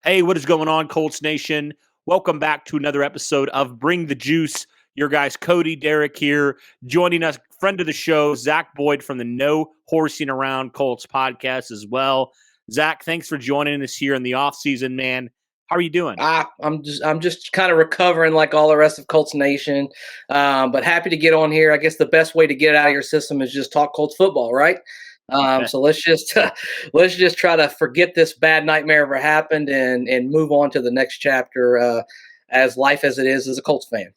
Hey, what is going on, Colts Nation? Welcome back to another episode of Bring the Juice. Your guys, Cody, Derek here, joining us, friend of the show, Zach Boyd from the No Horsing Around Colts podcast as well. Zach, thanks for joining us here in the offseason, man. How are you doing? I'm just kind of recovering like all the rest of Colts Nation, but happy to get on here. I guess the best way to get it out of your system is just talk Colts football, right? So let's just try to forget this bad nightmare ever happened and move on to the next chapter as life as it is as a Colts fan.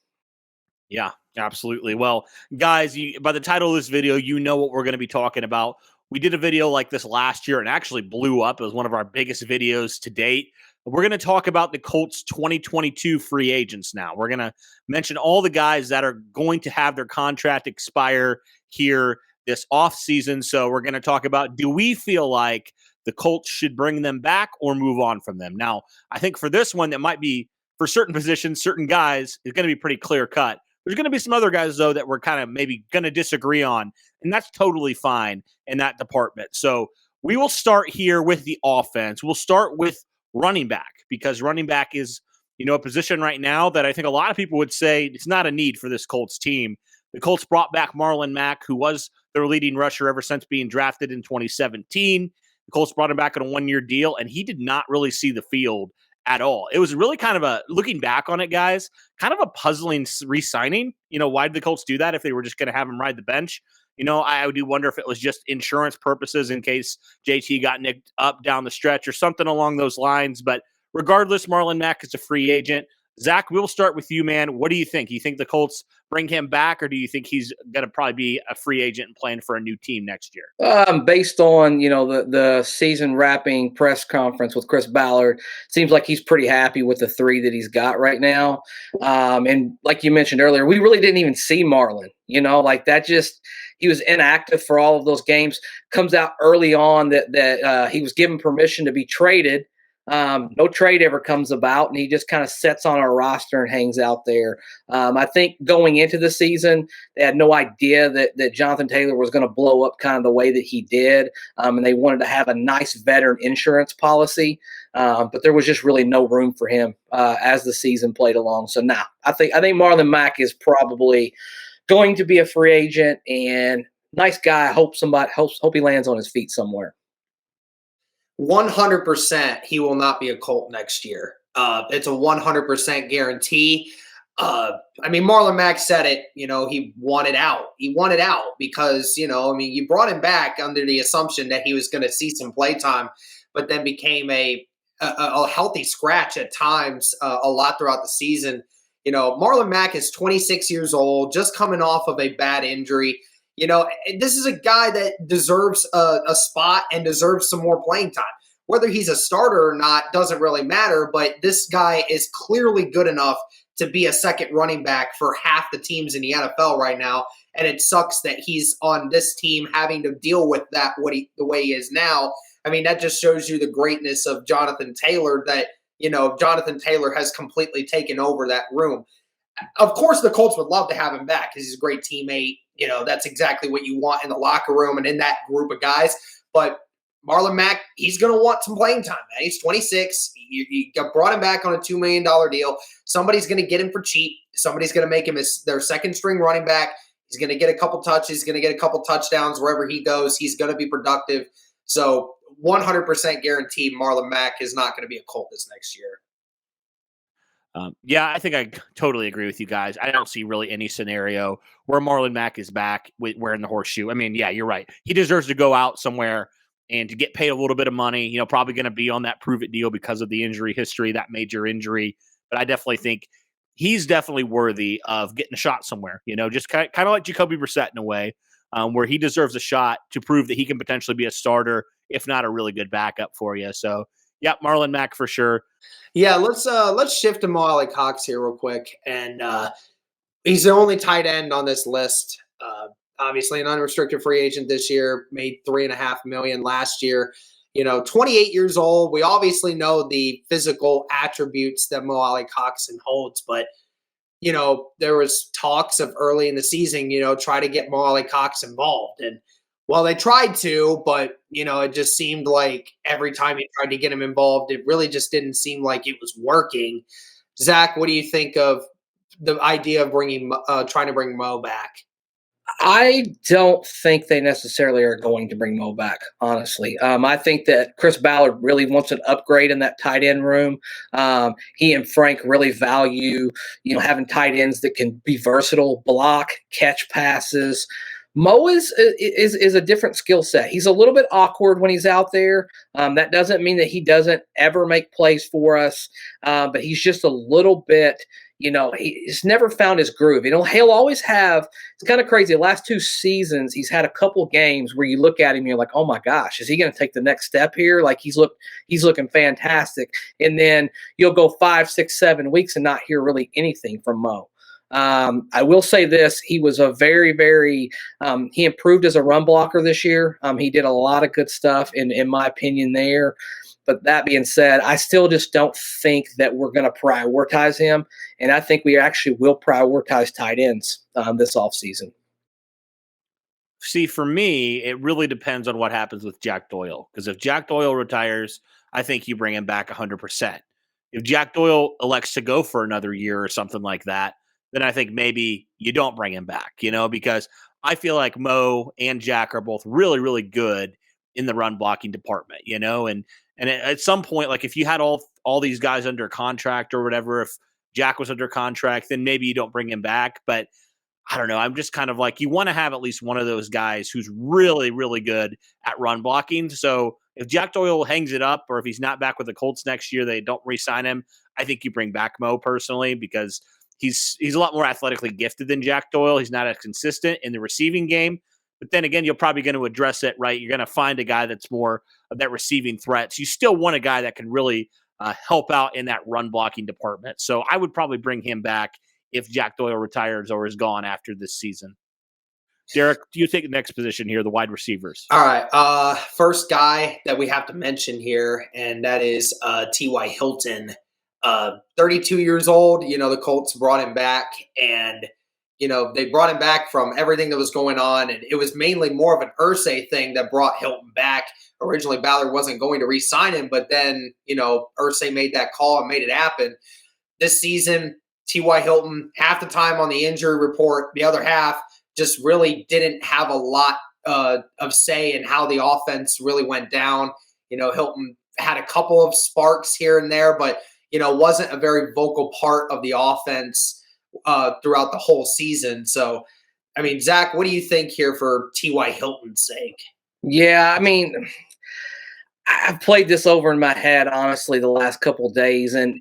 Yeah, absolutely. Well, guys, by the title of this video, you know what we're going to be talking about. We did a video like this last year and actually blew up. It was one of our biggest videos to date. We're going to talk about the Colts 2022 free agents now. We're going to mention all the guys that are going to have their contract expire here this offseason. So we're going to talk about, do we feel like the Colts should bring them back or move on from them? Now, I think for this one, that might be for certain positions, certain guys, it's going to be pretty clear cut. There's going to be some other guys, though, that we're kind of maybe going to disagree on, and that's totally fine in that department. So we will start here with the offense. We'll start with running back because running back is, a position right now that I think a lot of people would say it's not a need for this Colts team. The Colts brought back Marlon Mack, who was their leading rusher ever since being drafted in 2017. The Colts brought him back on a one-year deal, and he did not really see the field at all. It was really kind of looking back on it, guys, kind of a puzzling re-signing. Why did the Colts do that if they were just going to have him ride the bench? I do wonder if it was just insurance purposes in case JT got nicked up down the stretch or something along those lines. But regardless, Marlon Mack is a free agent. Zach, we'll start with you, man. What do you think? You think the Colts bring him back, or do you think he's going to probably be a free agent and playing for a new team next year? Based on the season wrapping press conference with Chris Ballard, seems like he's pretty happy with the three that he's got right now. And like you mentioned earlier, we really didn't even see Marlon. He was inactive for all of those games. Comes out early on that he was given permission to be traded. No trade ever comes about, and he just kind of sits on our roster and hangs out there. I think going into the season, they had no idea that Jonathan Taylor was going to blow up kind of the way that he did, and they wanted to have a nice veteran insurance policy, but there was just really no room for him as the season played along. So now I think Marlon Mack is probably going to be a free agent, and nice guy. Hope he lands on his feet somewhere. 100% he will not be a Colt next year. It's a 100% guarantee. Marlon Mack said it, he wanted out. He wanted out because, you brought him back under the assumption that he was going to see some play time, but then became a healthy scratch at times a lot throughout the season. Marlon Mack is 26 years old, just coming off of a bad injury. This is a guy that deserves a spot and deserves some more playing time. Whether he's a starter or not doesn't really matter, but this guy is clearly good enough to be a second running back for half the teams in the NFL right now, and it sucks that he's on this team having to deal with that the way he is now. That just shows you the greatness of Jonathan Taylor, that, Jonathan Taylor has completely taken over that room. Of course, the Colts would love to have him back because he's a great teammate. That's exactly what you want in the locker room and in that group of guys. But Marlon Mack, he's going to want some playing time, man. He's 26. You brought him back on a $2 million deal. Somebody's going to get him for cheap. Somebody's going to make him their second string running back. He's going to get a couple touches. He's going to get a couple touchdowns wherever he goes. He's going to be productive. So 100% guaranteed Marlon Mack is not going to be a Colt this next year. I think I totally agree with you guys. I don't see really any scenario where Marlon Mack is back wearing the horseshoe. You're right. He deserves to go out somewhere and to get paid a little bit of money. Probably going to be on that prove it deal because of the injury history, that major injury. But I definitely think he's definitely worthy of getting a shot somewhere. Just kind of like Jacoby Brissett in a way, where he deserves a shot to prove that he can potentially be a starter, if not a really good backup for you. So, yeah, Marlon Mack for sure. Yeah, let's shift to Moali Cox here real quick. And he's the only tight end on this list. Obviously an unrestricted free agent this year, made $3.5 million last year. 28 years old. We obviously know the physical attributes that Moali Coxon holds, but there was talks of early in the season, try to get Moali Cox involved. And Well, they tried to, but, it just seemed like every time you tried to get him involved, it really just didn't seem like it was working. Zach, what do you think of the idea of trying to bring Mo back? I don't think they necessarily are going to bring Mo back, honestly. I think that Chris Ballard really wants an upgrade in that tight end room. He and Frank really value, having tight ends that can be versatile, block, catch passes. Mo is a different skill set. He's a little bit awkward when he's out there. That doesn't mean that he doesn't ever make plays for us, but he's just a little bit. He's never found his groove. He'll always have. It's kind of crazy. The last 2 seasons, he's had a couple games where you look at him, and you're like, oh my gosh, is he going to take the next step here? Like he's looking fantastic. And then you'll go 5, 6, 7 weeks and not hear really anything from Mo. I will say this: he was a very, very. He improved as a run blocker this year. He did a lot of good stuff, in my opinion, there. But that being said, I still just don't think that we're going to prioritize him. And I think we actually will prioritize tight ends this offseason. See, for me, it really depends on what happens with Jack Doyle. Because if Jack Doyle retires, I think you bring him back 100%. If Jack Doyle elects to go for another year or something like that, then I think maybe you don't bring him back, because I feel like Mo and Jack are both really, really good in the run blocking department, and at some point, like if you had all these guys under contract or whatever, if Jack was under contract, then maybe you don't bring him back. But I don't know. I'm just kind of like, you want to have at least one of those guys who's really, really good at run blocking. So if Jack Doyle hangs it up, or if he's not back with the Colts next year, they don't re-sign him, I think you bring back Mo personally, because he's a lot more athletically gifted than Jack Doyle. He's not as consistent in the receiving game. But then again, you're probably going to address it, right? You're going to find a guy that's more of that receiving threat. So you still want a guy that can really help out in that run blocking department. So I would probably bring him back if Jack Doyle retires or is gone after this season. Derek, do you take the next position here, the wide receivers? All right. First guy that we have to mention here, and that is T.Y. Hilton. 32 years old. The Colts brought him back, and they brought him back from everything that was going on, and it was mainly more of an Irsay thing that brought Hilton back. Originally, Ballard wasn't going to re-sign him, but then, Irsay made that call and made it happen. This season, T.Y. Hilton, half the time on the injury report, the other half just really didn't have a lot of say in how the offense really went down. Hilton had a couple of sparks here and there, but, wasn't a very vocal part of the offense throughout the whole season. So, Zach, what do you think here for T.Y. Hilton's sake? Yeah, I've played this over in my head, honestly, the last couple of days, and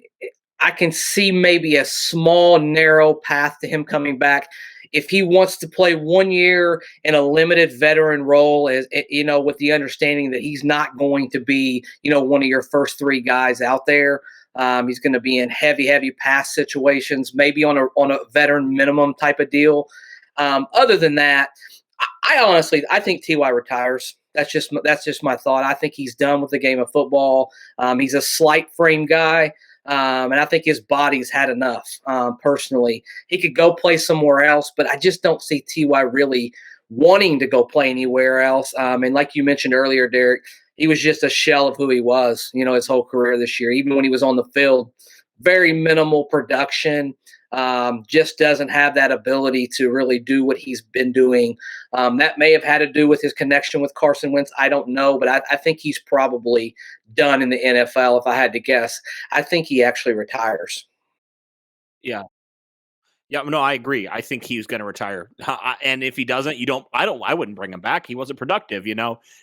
I can see maybe a small, narrow path to him coming back. If he wants to play 1 year in a limited veteran role, as with the understanding that he's not going to be, one of your first 3 guys out there. He's going to be in heavy pass situations, maybe on a veteran minimum type of deal. Other than that, I think T.Y. retires. That's just my thought. I think he's done with the game of football. He's a slight frame guy. And I think his body's had enough, personally. He could go play somewhere else, but I just don't see T.Y. really wanting to go play anywhere else. And like you mentioned earlier, Derek, he was just a shell of who he was, his whole career this year. Even when he was on the field, very minimal production, just doesn't have that ability to really do what he's been doing. That may have had to do with his connection with Carson Wentz. I don't know, but I think he's probably done in the NFL, if I had to guess. I think he actually retires. Yeah. Yeah, no, I agree. I think he's going to retire. And if he doesn't, I wouldn't bring him back. He wasn't productive.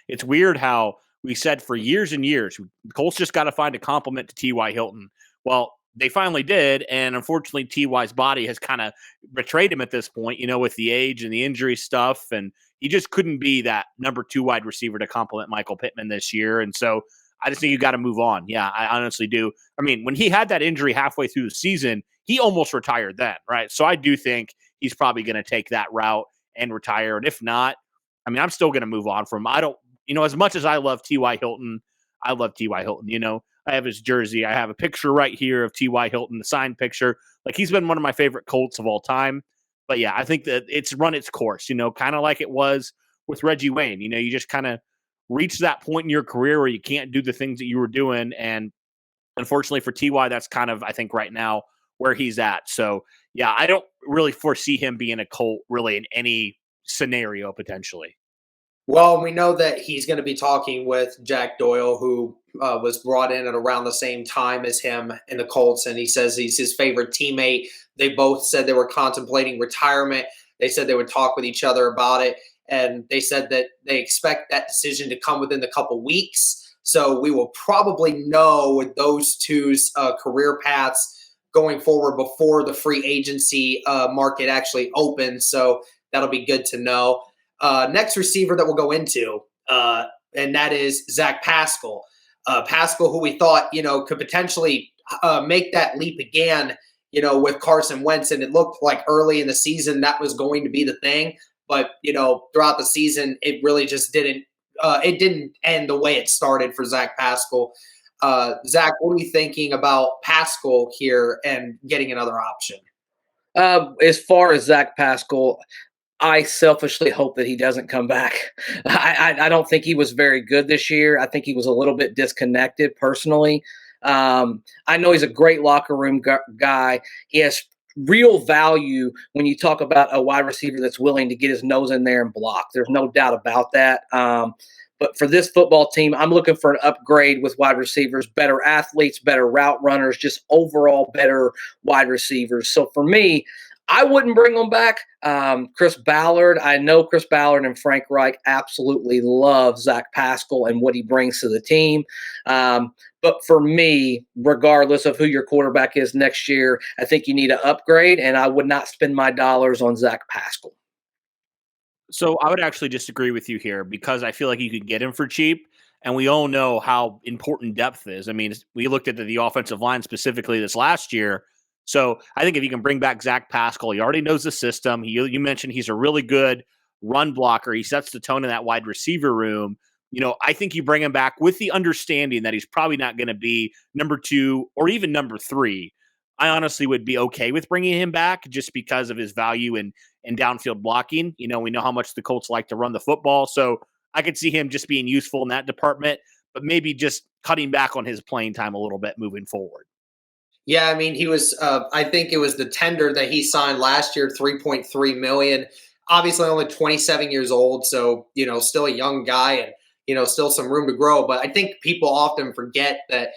It's weird how we said for years and years, Colts just got to find a complement to T.Y. Hilton. Well, they finally did. And unfortunately, T.Y.'s body has kind of betrayed him at this point, with the age and the injury stuff. And he just couldn't be that number 2 wide receiver to complement Michael Pittman this year. And so I just think you got to move on. Yeah, I honestly do. When he had that injury halfway through the season, he almost retired then, right? So I do think he's probably going to take that route and retire. And if not, I'm still going to move on from him. I don't, as much as I love T.Y. Hilton, I love T.Y. Hilton. I have his jersey. I have a picture right here of T.Y. Hilton, the signed picture. Like, he's been one of my favorite Colts of all time. But yeah, I think that it's run its course, kind of like it was with Reggie Wayne. You know, you just kind of reach that point in your career where you can't do the things that you were doing. And unfortunately for TY, that's kind of, I think, right now where he's at. So, yeah, I don't really foresee him being a Colt really in any scenario potentially. Well, we know that he's going to be talking with Jack Doyle, who was brought in at around the same time as him in the Colts, and he says he's his favorite teammate. They both said they were contemplating retirement. They said they would talk with each other about it, and they said that they expect that decision to come within a couple weeks. So we will probably know with those two's career paths going forward before the free agency market actually opens. So that'll be good to know. Next receiver that we'll go into, and that is Zack Pascal. Pascal, who we thought, could potentially make that leap again, with Carson Wentz. And it looked like early in the season that was going to be the thing. But, throughout the season, it really just didn't end the way it started for Zack Pascal. Zach, what are you thinking about Pascal here and getting another option? As far as Zack Pascal, I selfishly hope that he doesn't come back. I don't think he was very good this year. I think he was a little bit disconnected personally. I know he's a great locker room guy. He has real value when you talk about a wide receiver that's willing to get his nose in there and block. There's no doubt about that. But for this football team, I'm looking for an upgrade with wide receivers, better athletes, better route runners, just overall better wide receivers. So for me, I wouldn't bring them back. Chris Ballard, I know Chris Ballard and Frank Reich absolutely love Zack Pascal and what he brings to the team. But for me, regardless of who your quarterback is next year, I think you need an upgrade, and I would not spend my dollars on Zack Pascal. So I would actually disagree with you here because I feel like you could get him for cheap. And we all know how important depth is. I mean, we looked at the offensive line specifically this last year. So I think if you can bring back Zack Pascal, he already knows the system. You mentioned he's a really good run blocker. He sets the tone in that wide receiver room. I think you bring him back with the understanding that he's probably not going to be number 2 or even number 3. I honestly would be okay with bringing him back just because of his value in downfield blocking. We know how much the Colts like to run the football. So I could see him just being useful in that department, but maybe just cutting back on his playing time a little bit moving forward. Yeah, I mean, he was. I think it was the tender that he signed last year, $3.3 million. Obviously, only 27 years old, so still a young guy, and still some room to grow. But I think people often forget that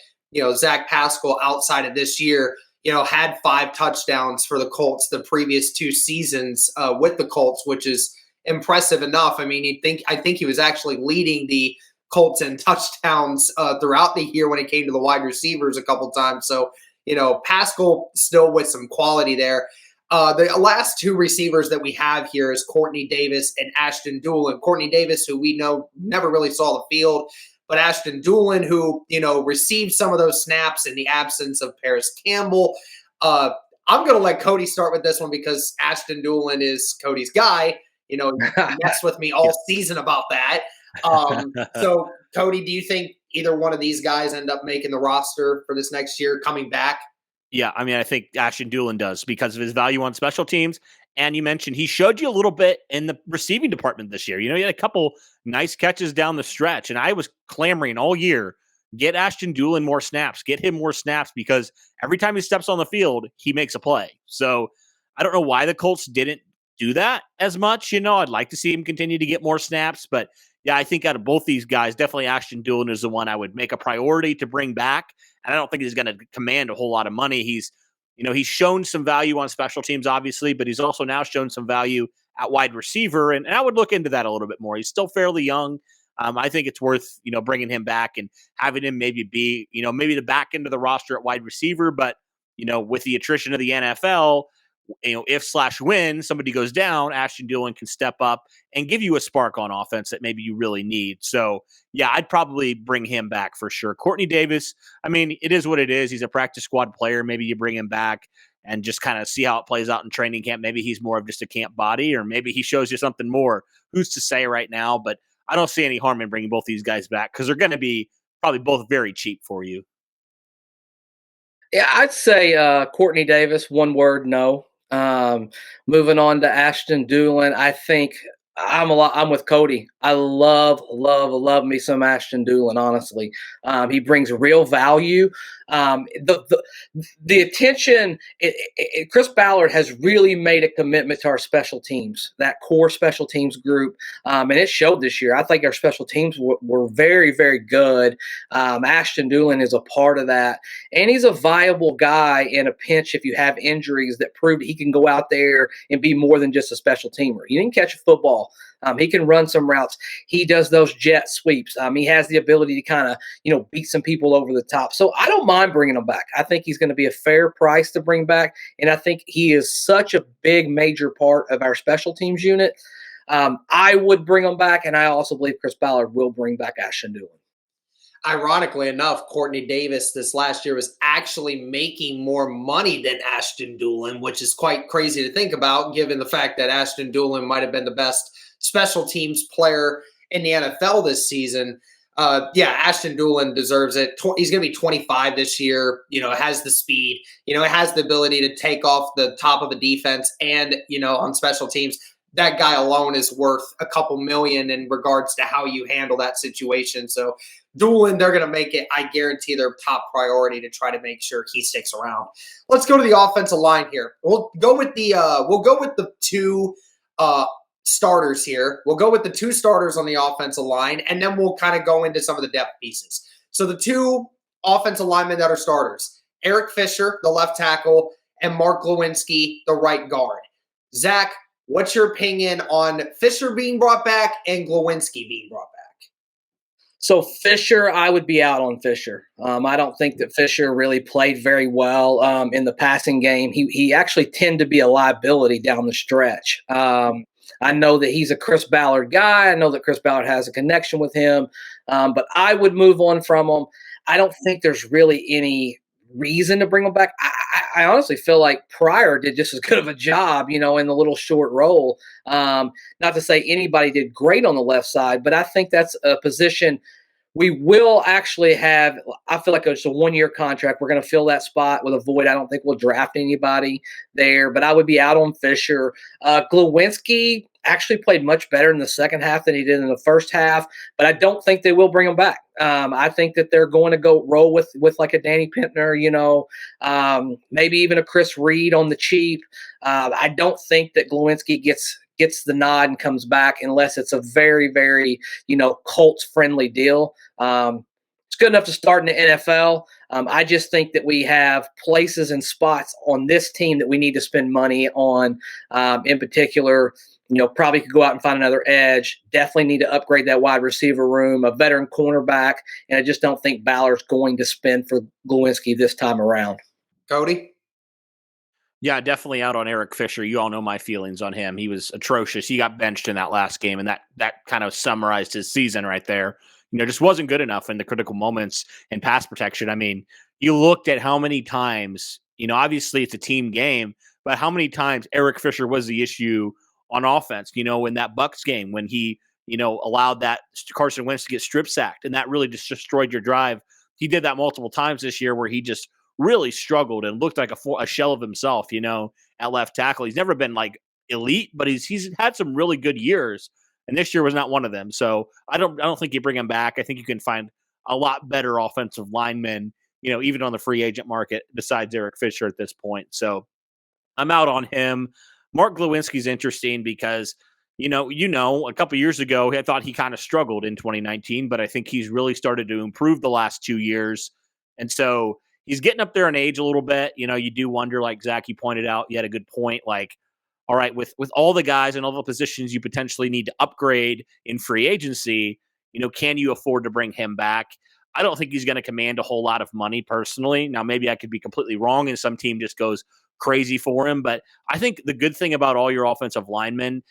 Zack Pascal, outside of this year, had 5 touchdowns for the Colts the previous 2 seasons with the Colts, which is impressive enough. I mean, I think he was actually leading the Colts in touchdowns throughout the year when it came to the wide receivers a couple times. So. Pascal still with some quality there. The last 2 receivers that we have here is Courtney Davis and Ashton Doolin. Courtney Davis, who we know never really saw the field, but Ashton Doolin, who, received some of those snaps in the absence of Paris Campbell. I'm going to let Cody start with this one because Ashton Doolin is Cody's guy. He messed with me all season about that. So, Cody, do you think either one of these guys end up making the roster for this next year, coming back? Yeah, I mean, I think Ashton Doolin does because of his value on special teams. And you mentioned he showed you a little bit in the receiving department this year. He had a couple nice catches down the stretch. And I was clamoring all year, get Ashton Doolin more snaps, get him more snaps, because every time he steps on the field, he makes a play. So I don't know why the Colts didn't do that as much. I'd like to see him continue to get more snaps, but yeah, I think out of both these guys, definitely Ashton Doolin is the one I would make a priority to bring back. And I don't think he's going to command a whole lot of money. He's shown some value on special teams, obviously, but he's also now shown some value at wide receiver. And I would look into that a little bit more. He's still fairly young. I think it's worth, bringing him back and having him maybe be, maybe the back end of the roster at wide receiver. But, with the attrition of the NFL, if/when somebody goes down, Ashton Doolin can step up and give you a spark on offense that maybe you really need. So, yeah, I'd probably bring him back for sure. Courtney Davis, I mean, it is what it is. He's a practice squad player. Maybe you bring him back and just kind of see how it plays out in training camp. Maybe he's more of just a camp body, or maybe he shows you something more. Who's to say right now? But I don't see any harm in bringing both these guys back because they're going to be probably both very cheap for you. Yeah, I'd say Courtney Davis, one word, no. Moving on to Ashton Doolin, I think I'm with Cody. I love me some Ashton Doolin, honestly. He brings real value. The attention, Chris Ballard has really made a commitment to our special teams, that core special teams group. And it showed this year. I think our special teams were very, very good. Ashton Doolin is a part of that. And he's a viable guy in a pinch if you have injuries that prove he can go out there and be more than just a special teamer. He didn't catch a football. He can run some routes. He does those jet sweeps. He has the ability to kind of, beat some people over the top. So I don't mind bringing him back. I think he's going to be a fair price to bring back. And I think he is such a big, major part of our special teams unit. I would bring him back. And I also believe Chris Ballard will bring back Ashton Doolin. Ironically enough, Courtney Davis this last year was actually making more money than Ashton Doolin, which is quite crazy to think about, given the fact that Ashton Doolin might have been the best special teams player in the NFL this season. Ashton Doolin deserves it. He's going to be 25 this year. Has the speed. Has the ability to take off the top of a defense and, on special teams. That guy alone is worth a couple million in regards to how you handle that situation. So Doolin, they're going to make it, I guarantee, their top priority to try to make sure he sticks around. Let's go to the offensive line here. We'll go with the two starters here. We'll go with the two starters on the offensive line, and then we'll kind of go into some of the depth pieces. So the two offensive linemen that are starters, Eric Fisher, the left tackle, and Mark Glewinsky, the right guard. Zach, what's your opinion on Fisher being brought back and Glewinsky being brought back? So Fisher, I would be out on Fisher. I don't think that Fisher really played very well in the passing game. He actually tended to be a liability down the stretch. I know that he's a Chris Ballard guy. I know that Chris Ballard has a connection with him, but I would move on from him. I don't think there's really any reason to bring him back. I honestly feel like Pryor did just as good of a job, in the little short role. Not to say anybody did great on the left side, but I think that's a position we will actually have. I feel like it's a 1-year contract. We're going to fill that spot with a void. I don't think we'll draft anybody there, but I would be out on Fisher. Glewinsky actually played much better in the second half than he did in the first half, but I don't think they will bring him back. I think that they're going to go roll with like a Danny Pintner, maybe even a Chris Reed on the cheap. I don't think that Glewinsky gets the nod and comes back unless it's a very, very, Colts friendly deal. It's good enough to start in the NFL. I just think that we have places and spots on this team that we need to spend money on. In particular, probably could go out and find another edge. Definitely need to upgrade that wide receiver room, a veteran cornerback, and I just don't think Ballard's going to spend for Glewinsky this time around. Cody? Yeah, definitely out on Eric Fisher. You all know my feelings on him. He was atrocious. He got benched in that last game, and that kind of summarized his season right there. Just wasn't good enough in the critical moments in pass protection. I mean, you looked at how many times, obviously it's a team game, but how many times Eric Fisher was the issue on offense, in that Bucs game when he, allowed that Carson Wentz to get strip sacked, and that really just destroyed your drive. He did that multiple times this year where he just really struggled and looked like a shell of himself, at left tackle. He's never been like elite, but he's had some really good years, and this year was not one of them. So I don't think you bring him back. I think you can find a lot better offensive linemen, even on the free agent market besides Eric Fisher at this point. So I'm out on him. Mark Glewinsky's interesting because, a couple years ago, I thought he kind of struggled in 2019, but I think he's really started to improve the last 2 years. And so he's getting up there in age a little bit. You do wonder, like Zach, you pointed out, you had a good point. Like, all right, with all the guys and all the positions you potentially need to upgrade in free agency, can you afford to bring him back? I don't think he's going to command a whole lot of money personally. Now, maybe I could be completely wrong and some team just goes crazy for him. But I think the good thing about all your offensive linemen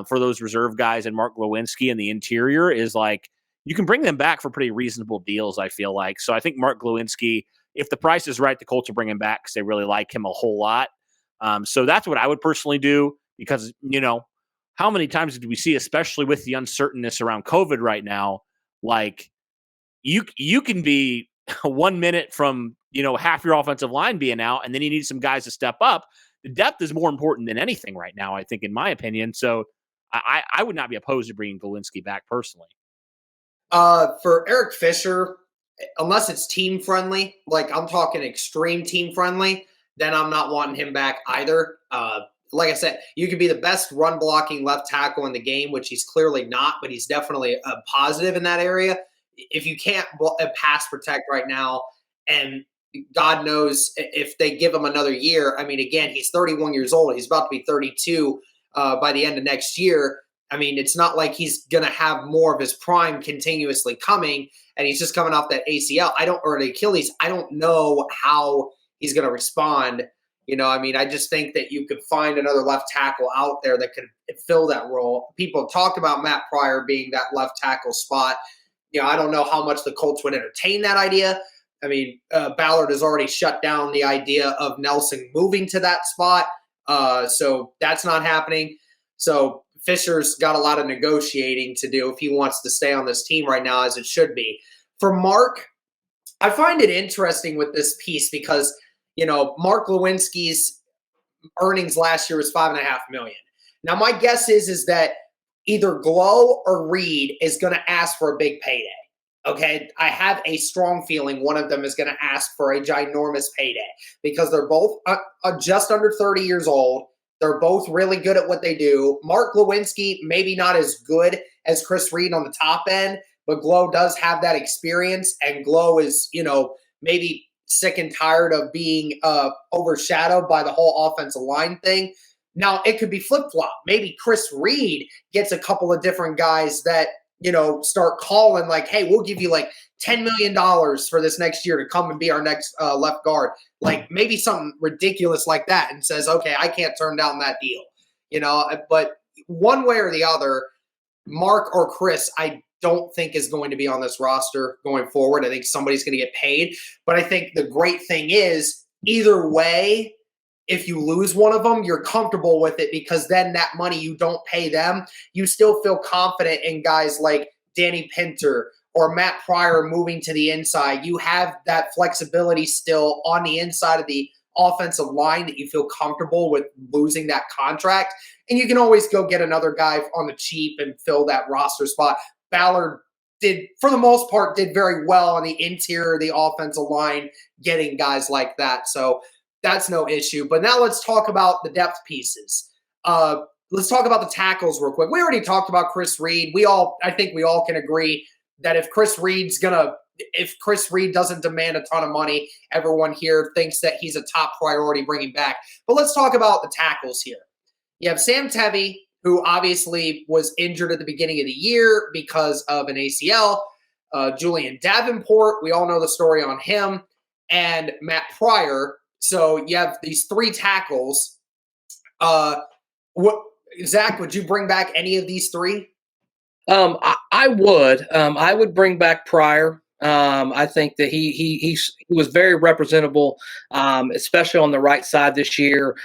for those reserve guys and Mark Glewinsky in the interior is like you can bring them back for pretty reasonable deals, I feel like. So I think Mark Glewinsky, if the price is right, the Colts will bring him back because they really like him a whole lot. So that's what I would personally do because, how many times did we see, especially with the uncertainness around COVID right now, like you can be 1 minute from, half your offensive line being out, and then you need some guys to step up. The depth is more important than anything right now, I think, in my opinion. So I would not be opposed to bringing Glewinsky back personally. For Eric Fisher, unless it's team friendly, like I'm talking extreme team friendly, then I'm not wanting him back either. Like I said, you could be the best run blocking left tackle in the game, which he's clearly not, but he's definitely a positive in that area. If you can't pass protect right now, and God knows if they give him another year, I mean, again, he's 31 years old. He's about to be 32 by the end of next year. I mean, it's not like he's going to have more of his prime continuously coming, and he's just coming off that ACL. Or the Achilles. I don't know how he's going to respond. I mean, I just think that you could find another left tackle out there that could fill that role. People talked about Matt Pryor being that left tackle spot. I don't know how much the Colts would entertain that idea. I mean, Ballard has already shut down the idea of Nelson moving to that spot. So that's not happening. So Fisher's got a lot of negotiating to do if he wants to stay on this team right now, as it should be. For Mark, I find it interesting with this piece because, Mark Glewinsky's earnings last year was $5.5 million. Now, my guess is that either Glow or Reed is going to ask for a big payday. Okay, I have a strong feeling one of them is going to ask for a ginormous payday because they're both just under 30 years old. They're both really good at what they do. Mark Glewinsky, maybe not as good as Chris Reed on the top end, but Glow does have that experience, and Glow is, maybe sick and tired of being overshadowed by the whole offensive line thing. Now, it could be flip-flop. Maybe Chris Reed gets a couple of different guys that, start calling like, hey, we'll give you like $10 million for this next year to come and be our next left guard. Like maybe something ridiculous like that, and says, okay, I can't turn down that deal. But one way or the other, Mark or Chris, I don't think is going to be on this roster going forward. I think somebody's going to get paid. But I think the great thing is either way, if you lose one of them, you're comfortable with it because then that money you don't pay them, you still feel confident in guys like Danny Pinter or Matt Pryor moving to the inside. You have that flexibility still on the inside of the offensive line that you feel comfortable with losing that contract. And you can always go get another guy on the cheap and fill that roster spot. Ballard did, for the most part, did very well on the interior of the offensive line, getting guys like that. So that's no issue. But now let's talk about the depth pieces. Let's talk about the tackles real quick. We already talked about Chris Reed. I think we all can agree that if Chris Reed doesn't demand a ton of money, everyone here thinks that he's a top priority bringing back. But let's talk about the tackles here. You have Sam Tevi, who obviously was injured at the beginning of the year because of an ACL. Julian Davenport, we all know the story on him, and Matt Pryor. So you have these three tackles. Zach, would you bring back any of these three? I would. I would bring back Pryor. I think that he was very representable, especially on the right side this year.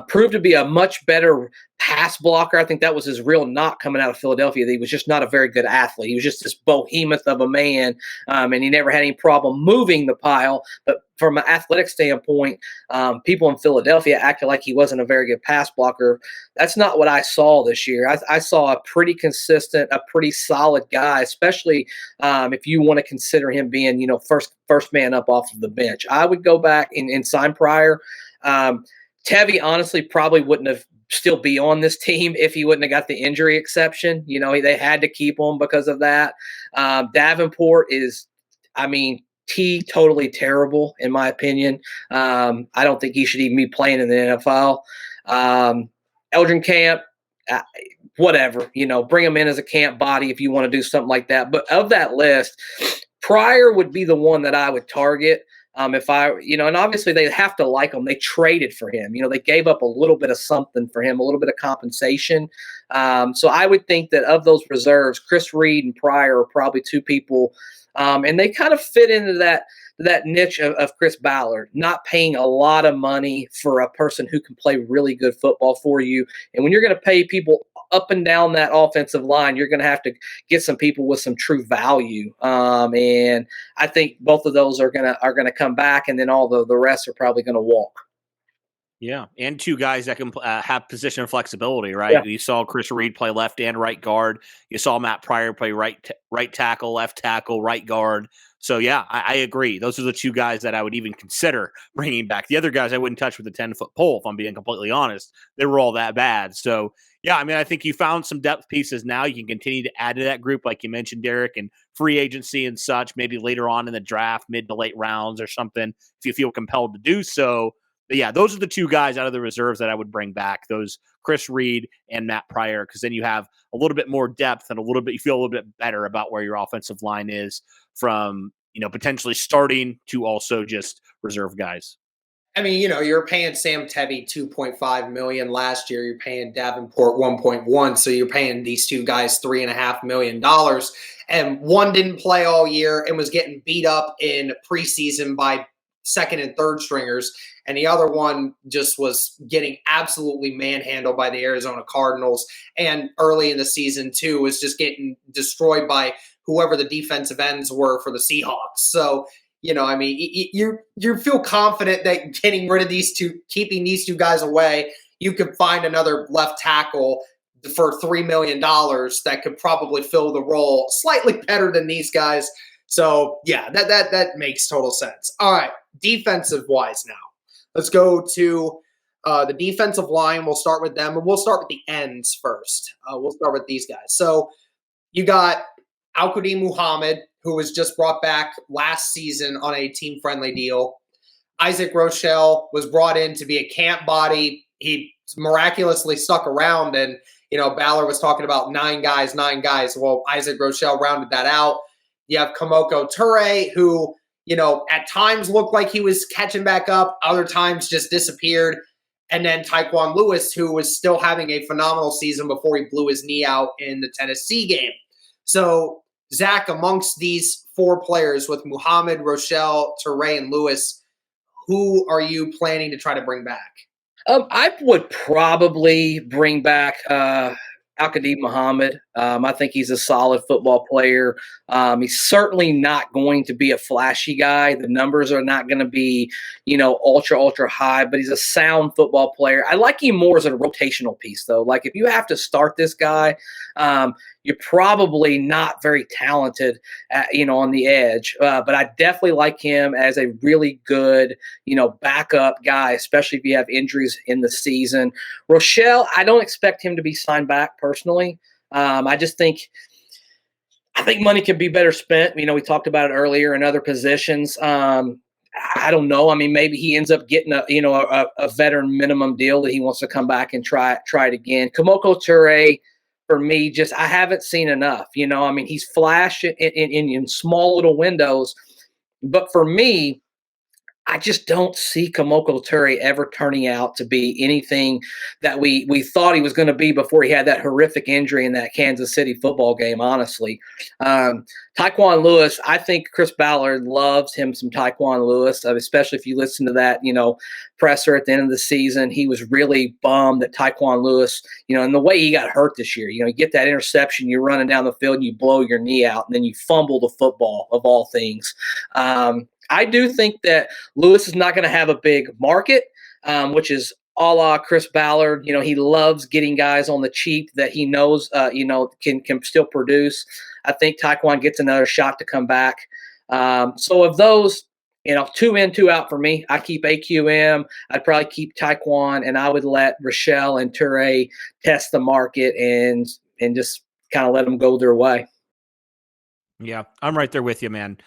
Proved to be a much better pass blocker. I think that was his real knock coming out of Philadelphia. That he was just not a very good athlete. He was just this behemoth of a man, and he never had any problem moving the pile. But from an athletic standpoint, people in Philadelphia acted like he wasn't a very good pass blocker. That's not what I saw this year. I saw a pretty consistent, a pretty solid guy, especially if you want to consider him being, first man up off of the bench. I would go back and sign Pryor. Tevi honestly probably wouldn't have still be on this team if he wouldn't have got the injury exception. They had to keep him because of that. Davenport is, totally terrible in my opinion. I don't think he should even be playing in the NFL. Eldrin Camp, whatever, bring him in as a camp body if you want to do something like that. But of that list, Pryor would be the one that I would target. And obviously they have to like him. They traded for him. They gave up a little bit of something for him, a little bit of compensation. So I would think that of those reserves, Chris Reed and Pryor are probably two people. And they kind of fit into that niche of Chris Ballard, not paying a lot of money for a person who can play really good football for you. And when you're going to pay people up and down that offensive line, you're going to have to get some people with some true value. And I think both of those are going to come back, and then all the rest are probably going to walk. Yeah, and two guys that can have position flexibility, right? Yeah. You saw Chris Reed play left and right guard. You saw Matt Pryor play right tackle, left tackle, right guard. So yeah, I agree. Those are the two guys that I would even consider bringing back. The other guys I wouldn't touch with a 10-foot pole, if I'm being completely honest. They were all that bad. So yeah, I mean, I think you found some depth pieces now. You can continue to add to that group, like you mentioned, Derek, and free agency and such. Maybe later on in the draft, mid to late rounds or something, if you feel compelled to do so. But yeah, those are the two guys out of the reserves that I would bring back, those Chris Reed and Matt Pryor, because then you have a little bit more depth and you feel a little bit better about where your offensive line is from, potentially starting to also just reserve guys. I mean, you're paying Sam Tevy $2.5 million last year. You're paying Davenport 1.1, so you're paying these two guys $3.5 million. And one didn't play all year and was getting beat up in preseason by second and third stringers, and the other one just was getting absolutely manhandled by the Arizona Cardinals, and early in the season too was just getting destroyed by whoever the defensive ends were for the Seahawks. So I mean, you feel confident that getting rid of these two, keeping these two guys away, you could find another left tackle for $3 million that could probably fill the role slightly better than these guys. So yeah, that makes total sense. All right, defensive wise now, let's go to the defensive line. We'll start with them, and we'll start with the ends first. We'll start with these guys. So you got Alcadeep Muhammad, who was just brought back last season on a team-friendly deal. Isaac Rochelle was brought in to be a camp body. He miraculously stuck around, and Ballard was talking about 9 guys. Well, Isaac Rochelle rounded that out. You have Kemoko Turay, who, at times looked like he was catching back up, other times just disappeared. And then Taekwon Lewis, who was still having a phenomenal season before he blew his knee out in the Tennessee game. So, Zach, amongst these 4 players with Muhammad, Rochelle, Turay, and Lewis, who are you planning to try to bring back? I would probably bring back Alcadeep Muhammad. I think he's a solid football player. He's certainly not going to be a flashy guy. The numbers are not going to be, ultra high, but he's a sound football player. I like him more as a rotational piece, though. Like, if you have to start this guy, you're probably not very talented, on the edge. But I definitely like him as a really good, backup guy, especially if you have injuries in the season. Rochelle, I don't expect him to be signed back personally. I think money can be better spent. We talked about it earlier in other positions. I don't know. I mean, maybe he ends up getting a veteran minimum deal that he wants to come back and try it again. Kemoko Turay, for me, I haven't seen enough. I mean, he's flashed in small little windows, but for me, I just don't see Kemoko Turay ever turning out to be anything that we thought he was going to be before he had that horrific injury in that Kansas City football game, honestly. Taekwon Lewis, I think Chris Ballard loves him some Taekwon Lewis, especially if you listen to that, presser at the end of the season. He was really bummed that Taekwon Lewis, and the way he got hurt this year. You get that interception, you're running down the field and you blow your knee out, and then you fumble the football, of all things. I do think that Lewis is not going to have a big market, which is a la Chris Ballard. He loves getting guys on the cheap that he knows, can still produce. I think Taekwon gets another shot to come back. So of those, 2 in, 2 out for me. I keep AQM. I'd probably keep Taekwon, and I would let Rochelle and Turay test the market and just kind of let them go their way. Yeah, I'm right there with you, man.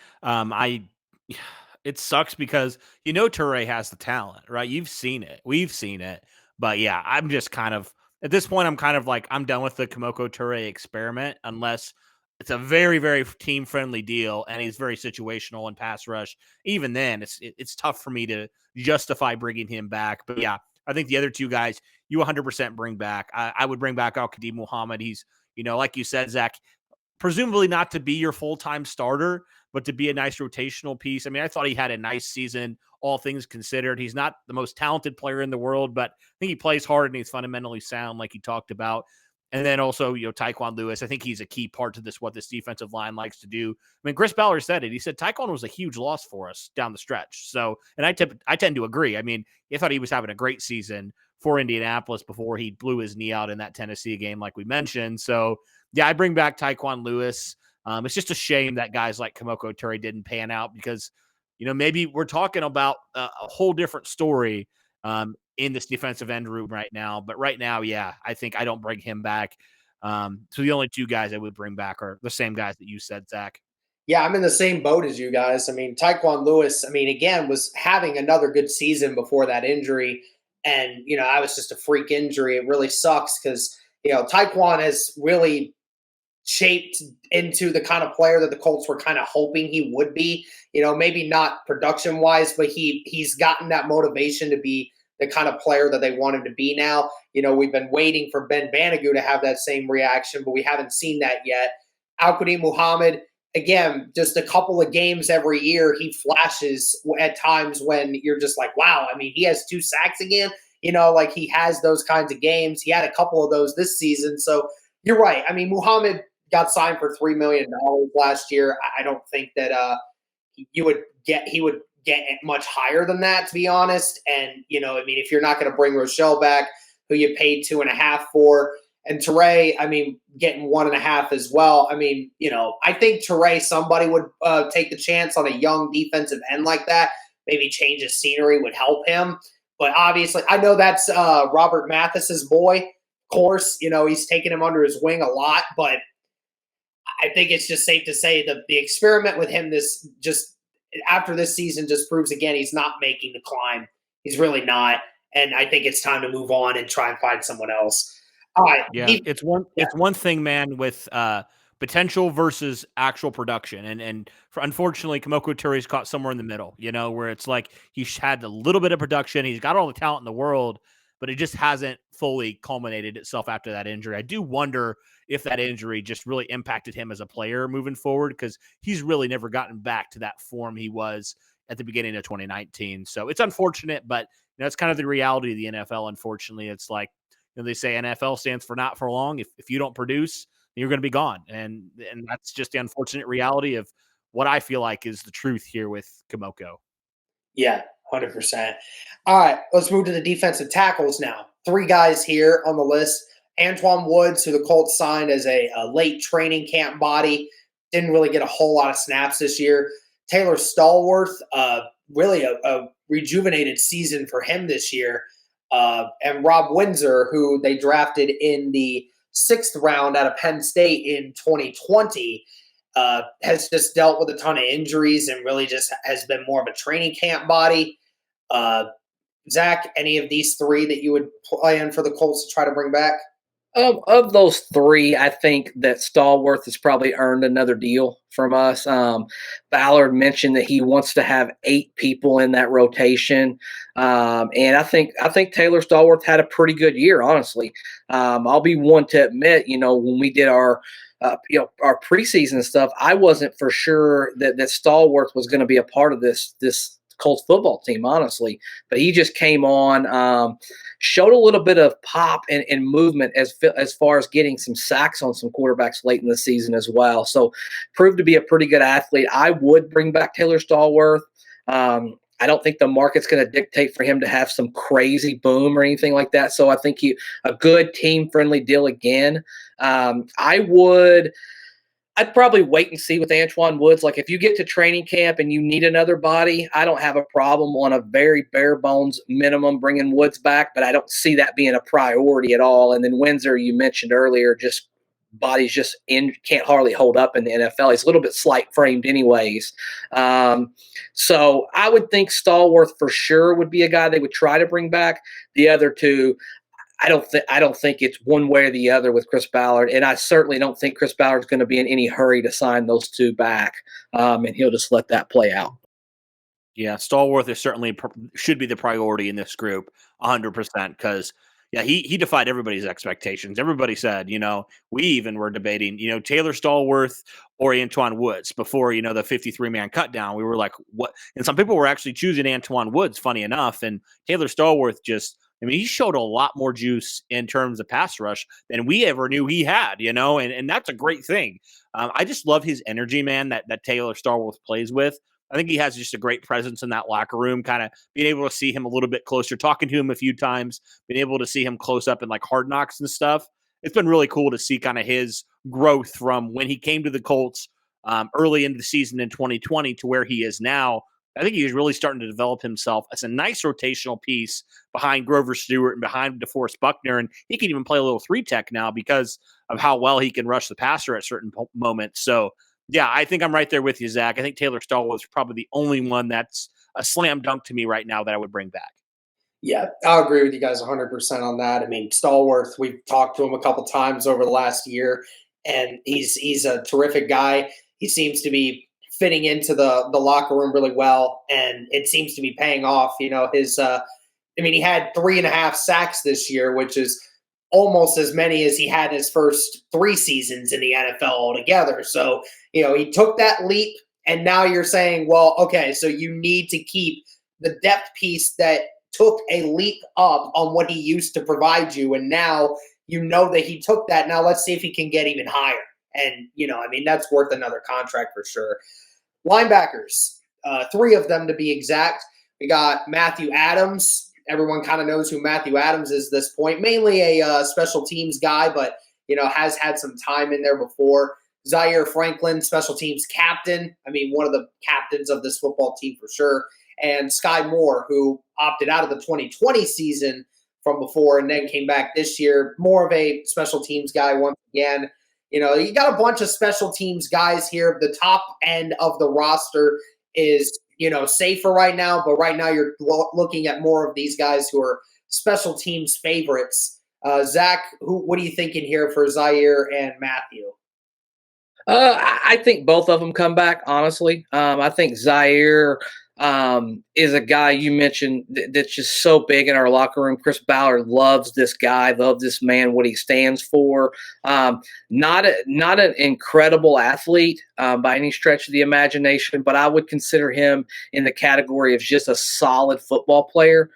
It sucks because Turay has the talent, right? You've seen it. We've seen it. But yeah, I'm just kind of at this point, I'm kind of like, I'm done with the Kemoko Turay experiment unless it's a very, very team friendly deal and he's very situational in pass rush. Even then, it's tough for me to justify bringing him back. But yeah, I think the other 2 guys you 100% bring back. I would bring back Alcadeep Muhammad. He's, like you said, Zach, presumably not to be your full-time starter, but to be a nice rotational piece. I mean, I thought he had a nice season, all things considered. He's not the most talented player in the world, but I think he plays hard and he's fundamentally sound, like he talked about. And then also, Taekwon Lewis, I think he's a key part to what this defensive line likes to do. I mean, Chris Ballard said it. He said Taekwon was a huge loss for us down the stretch. So, and I tend to agree. I mean, I thought he was having a great season for Indianapolis before he blew his knee out in that Tennessee game, like we mentioned. So, yeah, I bring back Taekwon Lewis. It's just a shame that guys like Kemoko Turay didn't pan out because, maybe we're talking about a whole different story in this defensive end room right now. But right now, yeah, I think I don't bring him back. So the only two guys I would bring back are the same guys that you said, Zach. Yeah, I'm in the same boat as you guys. I mean, Taekwon Lewis, again, was having another good season before that injury. And, I was just a freak injury. It really sucks because, Taekwon has really shaped into the kind of player that the Colts were kind of hoping he would be. Maybe not production-wise, but he's gotten that motivation to be the kind of player that they want him to be now. We've been waiting for Ben Banigou to have that same reaction, but we haven't seen that yet. Alcadeep Muhammad, again, just a couple of games every year, he flashes at times when you're just like, wow, he has 2 sacks again. He has those kinds of games. He had a couple of those this season. So you're right. Muhammad got signed for $3 million last year. I don't think that he would get much higher than that, to be honest. And, if you're not going to bring Rochelle back, who you paid 2.5 for, and Turay, getting 1.5 as well. I think Turay, somebody would take the chance on a young defensive end like that. Maybe change of scenery would help him. But obviously, I know that's Robert Mathis's boy. Of course, he's taken him under his wing a lot, but I think it's just safe to say that the experiment with him after this season just proves again he's not making the climb. He's really not. And I think it's time to move on and try and find someone else. All right. Yeah, it's one thing, man, with potential versus actual production. And unfortunately, Kemoko Turay's caught somewhere in the middle, where it's like he's had a little bit of production. He's got all the talent in the world, but it just hasn't fully culminated itself after that injury. I do wonder if that injury just really impacted him as a player moving forward, because he's really never gotten back to that form he was at the beginning of 2019. So it's unfortunate, but it's kind of the reality of the NFL. Unfortunately, it's like, they say NFL stands for not for long. If you don't produce, you're going to be gone. And that's just the unfortunate reality of what I feel like is the truth here with Kemoko. Yeah, 100%. All right, let's move to the defensive tackles now. 3 guys here on the list. Antoine Woods, who the Colts signed as a late training camp body, didn't really get a whole lot of snaps this year. Taylor Stallworth, really a rejuvenated season for him this year. And Rob Windsor, who they drafted in the 6th round out of Penn State in 2020, has just dealt with a ton of injuries and really just has been more of a training camp body. Zach, any of these 3 that you would plan for the Colts to try to bring back? Of those 3, I think that Stallworth has probably earned another deal from us. Ballard mentioned that he wants to have 8 people in that rotation, and I think Taylor Stallworth had a pretty good year. Honestly, I'll be one to admit, when we did our preseason stuff, I wasn't for sure that Stallworth was going to be a part of this Colts football team, honestly, but he just came on. Showed a little bit of pop and movement as far as getting some sacks on some quarterbacks late in the season as well. So proved to be a pretty good athlete. I would bring back Taylor Stallworth. I don't think the market's going to dictate for him to have some crazy boom or anything like that. So I think a good team-friendly deal again. I'd probably wait and see with Antoine Woods. Like, if you get to training camp and you need another body, I don't have a problem on a very bare bones minimum bringing Woods back, but I don't see that being a priority at all. And then Windsor, you mentioned earlier, just body's just can't hardly hold up in the NFL. He's a little bit slight framed anyways. So I would think Stallworth for sure would be a guy they would try to bring back. The other 2, I don't think it's one way or the other with Chris Ballard, and I certainly don't think Chris Ballard's going to be in any hurry to sign those 2 back, and he'll just let that play out. Yeah, Stallworth is certainly should be the priority in this group, 100%, because he defied everybody's expectations. Everybody said, we even were debating, Taylor Stallworth or Antoine Woods before, the 53-man cut down. We were like, what? And some people were actually choosing Antoine Woods, funny enough, and Taylor Stallworth just I mean, he showed a lot more juice in terms of pass rush than we ever knew he had, and that's a great thing. I just love his energy, man, that Taylor Stallworth plays with. I think he has just a great presence in that locker room, kind of being able to see him a little bit closer, talking to him a few times, being able to see him close up in like Hard Knocks and stuff. It's been really cool to see kind of his growth from when he came to the Colts early into the season in 2020 to where he is now. I think he's really starting to develop himself as a nice rotational piece behind Grover Stewart and behind DeForest Buckner. And he can even play a little 3-tech now because of how well he can rush the passer at certain moments. So, yeah, I think I'm right there with you, Zach. I think Taylor Stallworth is probably the only one that's a slam dunk to me right now that I would bring back. Yeah, I'll agree with you guys 100% on that. I mean, Stallworth, we've talked to him a couple times over the last year, and he's a terrific guy. He seems to be fitting into the locker room really well, and it seems to be paying off. He had 3.5 sacks this year, which is almost as many as he had in his first 3 seasons in the NFL altogether. So, he took that leap, and now you're saying, well, okay, so you need to keep the depth piece that took a leap up on what he used to provide you, and now that he took that. Now let's see if he can get even higher. And, that's worth another contract for sure. Linebackers, 3 of them to be exact. We got Matthew Adams. Everyone kind of knows who Matthew Adams is at this point. Mainly a special teams guy, but, has had some time in there before. Zaire Franklin, special teams captain. I mean, one of the captains of this football team for sure. And Sky Moore, who opted out of the 2020 season from before and then came back this year. More of a special teams guy once again. You got a bunch of special teams guys here. The top end of the roster is, safer right now, but right now you're looking at more of these guys who are special teams favorites. Zach, what are you thinking here for Zaire and Matthew? I think both of them come back, honestly. I think Zaire is a guy you mentioned that's just so big in our locker room. Chris Ballard loves this guy, loves this man, what he stands for. Not an incredible athlete by any stretch of the imagination, but I would consider him in the category of just a solid football player.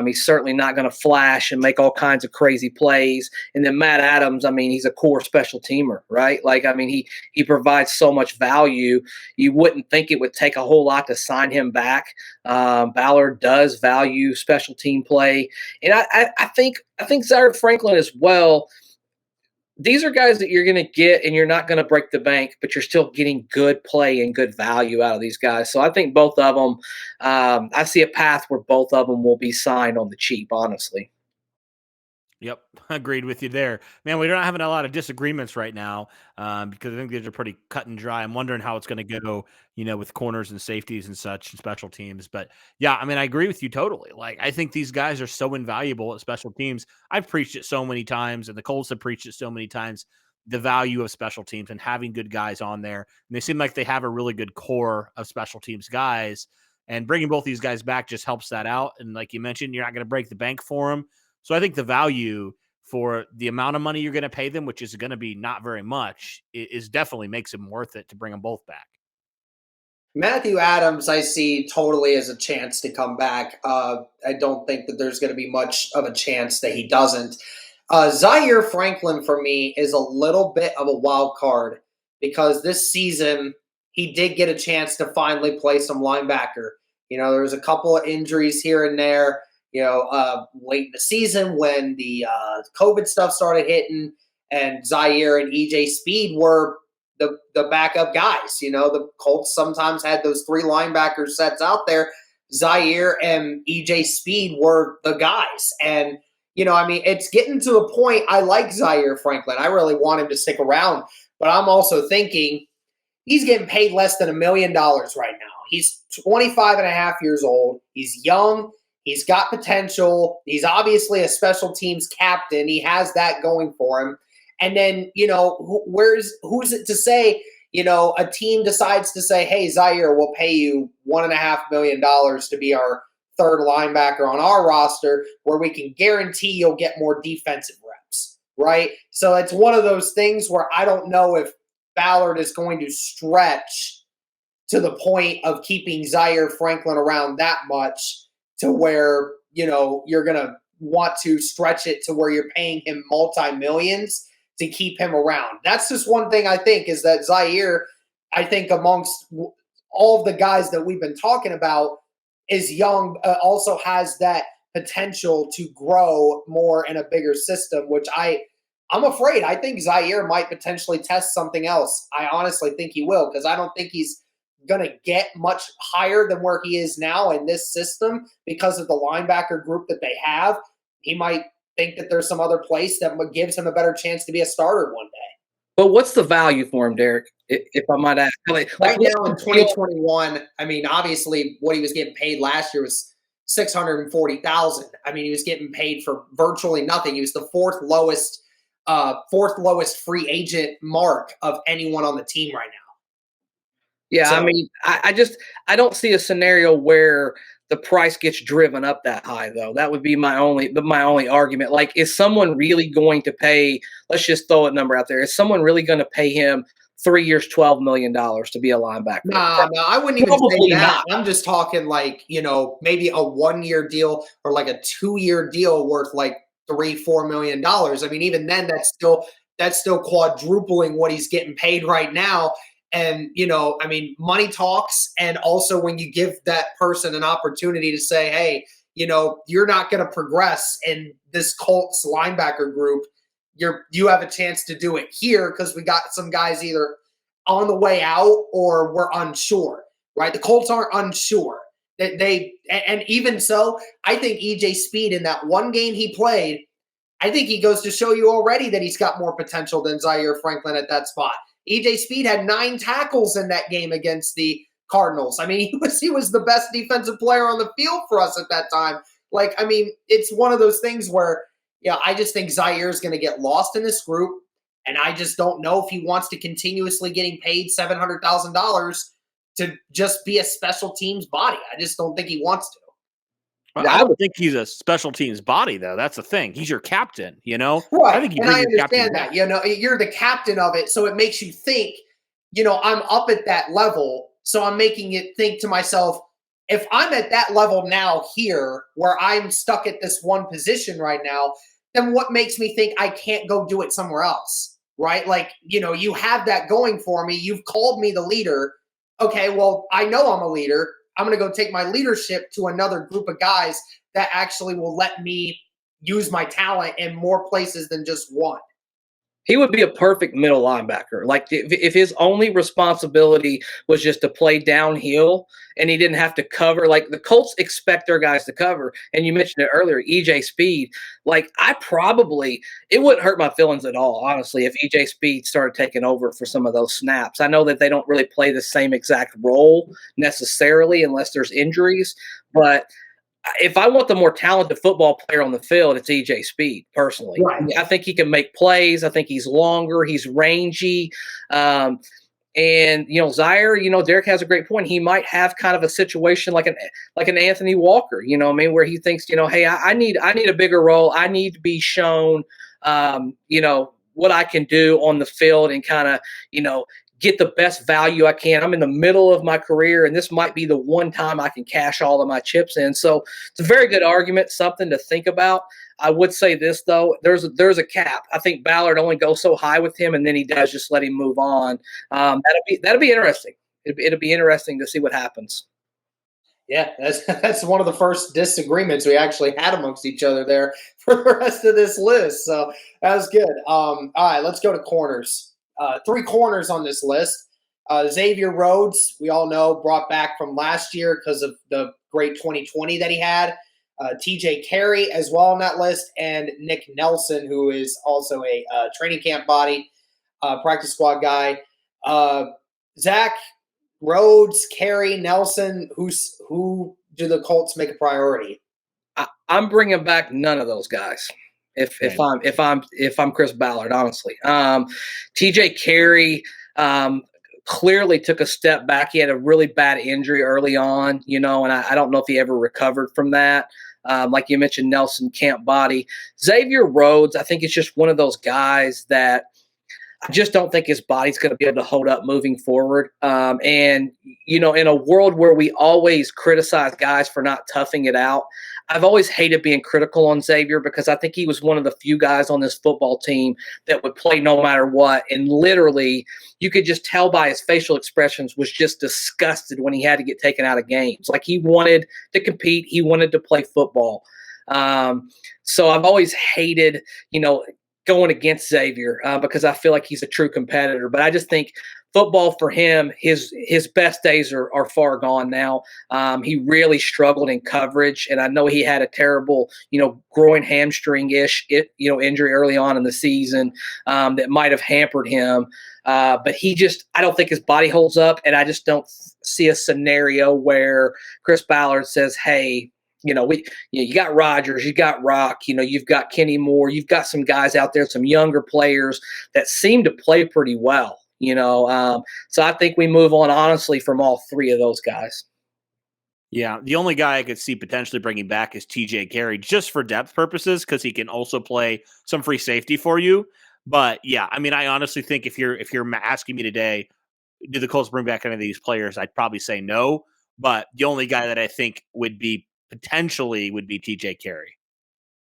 He's certainly not going to flash and make all kinds of crazy plays. And then Matt Adams, I mean, he's a core special teamer, right? Like, I mean, he provides so much value. You wouldn't think it would take a whole lot to sign him back. Ballard does value special team play. And I think Zaire Franklin as well. These are guys that you're going to get, and you're not going to break the bank, but you're still getting good play and good value out of these guys. So I think both of them, I see a path where both of them will be signed on the cheap, honestly. Yep, agreed with you there. Man, we're not having a lot of disagreements right now because I think these are pretty cut and dry. I'm wondering how it's going to go, with corners and safeties and such and special teams. But yeah, I mean, I agree with you totally. Like, I think these guys are so invaluable at special teams. I've preached it so many times, and the Colts have preached it so many times, the value of special teams and having good guys on there. And they seem like they have a really good core of special teams guys. And bringing both these guys back just helps that out. And like you mentioned, you're not going to break the bank for them. So I think the value for the amount of money you're going to pay them, which is going to be not very much, is definitely makes it worth it to bring them both back. Matthew Adams, I see totally as a chance to come back. I don't think that there's going to be much of a chance that he doesn't. Zaire Franklin, for me, is a little bit of a wild card because this season he did get a chance to finally play some linebacker. There was a couple of injuries here and there. Late in the season when the COVID stuff started hitting, and Zaire and EJ Speed were the backup guys. The Colts sometimes had those 3 linebacker sets out there. Zaire and EJ Speed were the guys. And, it's getting to a point. I like Zaire Franklin. I really want him to stick around. But I'm also thinking he's getting paid less than $1 million right now. He's 25 and a half years old. He's young. He's got potential. He's obviously a special teams captain. He has that going for him. And then, who's it to say, a team decides to say, hey, Zaire, we'll pay you $1.5 million to be our 3rd linebacker on our roster where we can guarantee you'll get more defensive reps, right? So it's one of those things where I don't know if Ballard is going to stretch to the point of keeping Zaire Franklin around that much to where, you're going to want to stretch it to where you're paying him multi-millions to keep him around. That's just one thing I think is that Zaire, I think amongst all of the guys that we've been talking about, is young, also has that potential to grow more in a bigger system, which I'm afraid. I think Zaire might potentially test something else. I honestly think he will, because I don't think he's going to get much higher than where he is now in this system because of the linebacker group that they have. He might think that there's some other place that gives him a better chance to be a starter one day. But what's the value for him, Derek, if I might ask? Right now in 2021, I mean, obviously what he was getting paid last year was $640,000. I mean, he was getting paid for virtually nothing. He was the fourth lowest free agent mark of anyone on the team right now. Yeah, so, I mean, I don't see a scenario where the price gets driven up that high, though. That would be my only argument. Like, is someone really going to pay? Let's just throw a number out there. Is someone really going to pay him 3 years, $12 million to be a linebacker? No, I wouldn't even say that. I'm just talking like, maybe a 1 year deal or like a 2 year deal worth like $3-4 million. I mean, even then, that's still quadrupling what he's getting paid right now. And, I mean, money talks. And also when you give that person an opportunity to say, hey, you're not going to progress in this Colts linebacker group. You have a chance to do it here because we got some guys either on the way out or we're unsure, right? The Colts aren't unsure. And even so, I think EJ Speed in that one game he played, I think he goes to show you already that he's got more potential than Zaire Franklin at that spot. EJ Speed had 9 tackles in that game against the Cardinals. I mean, he was the best defensive player on the field for us at that time. Like, I mean, it's one of those things where, I just think Zaire is going to get lost in this group, and I just don't know if he wants to continuously getting paid $700,000 to just be a special teams body. I just don't think he wants to. I don't think he's a special teams body, though. That's the thing. He's your captain, Right. I think and I understand that. You're the captain of it, so it makes you think, I'm up at that level, so I'm making it think to myself, if I'm at that level now here, where I'm stuck at this one position right now, then what makes me think I can't go do it somewhere else, right? Like, you have that going for me. You've called me the leader. Okay, well, I know I'm a leader. I'm going to go take my leadership to another group of guys that actually will let me use my talent in more places than just one. He would be a perfect middle linebacker. Like, if his only responsibility was just to play downhill and he didn't have to cover, like the Colts expect their guys to cover. And you mentioned it earlier, EJ Speed. Like, it wouldn't hurt my feelings at all, honestly, if EJ Speed started taking over for some of those snaps. I know that they don't really play the same exact role necessarily unless there's injuries, but if I want the more talented football player on the field, it's EJ Speed, personally. Right. I think he can make plays. I think he's longer. He's rangy. And, Zaire, Derek has a great point. He might have kind of a situation like an Anthony Walker, where he thinks, hey, I need a bigger role. I need to be shown, what I can do on the field and kind of, get the best value I can. I'm in the middle of my career, and this might be the one time I can cash all of my chips in. So it's a very good argument, something to think about. I would say this, though. There's a cap. I think Ballard only goes so high with him, and then he does just let him move on. That'll be interesting. It'll be interesting to see what happens. Yeah, that's one of the first disagreements we actually had amongst each other there for the rest of this list. So that was good. All right, let's go to corners. 3 corners on this list. Xavier Rhodes, we all know, brought back from last year because of the great 2020 that he had. TJ Carey as well on that list, and Nick Nelson, who is also a training camp body, practice squad guy. Zach, Rhodes, Carey, Nelson, who do the Colts make a priority? I'm bringing back none of those guys. If I'm Chris Ballard, honestly, TJ Carey clearly took a step back. He had a really bad injury early on, and I don't know if he ever recovered from that. Like you mentioned, Nelson camp body. Xavier Rhodes, I think it's just one of those guys that I just don't think his body's going to be able to hold up moving forward. And, in a world where we always criticize guys for not toughing it out, I've always hated being critical on Xavier because I think he was one of the few guys on this football team that would play no matter what. And literally, you could just tell by his facial expressions was just disgusted when he had to get taken out of games. Like, he wanted to compete. He wanted to play football. So I've always hated, going against Xavier because I feel like he's a true competitor. But I just think football for him, his best days are far gone now. He really struggled in coverage, and I know he had a terrible, groin hamstring-ish, injury early on in the season that might have hampered him. But I don't think his body holds up, and I just don't see a scenario where Chris Ballard says, hey, you got Rodgers, you got Rock, you've got Kenny Moore, you've got some guys out there, some younger players that seem to play pretty well. So I think we move on, honestly, from all three of those guys. Yeah, the only guy I could see potentially bringing back is TJ Carey, just for depth purposes, because he can also play some free safety for you. But yeah, I mean, I honestly think if you're asking me today, do the Colts bring back any of these players? I'd probably say no. But the only guy that I think would be TJ Carey.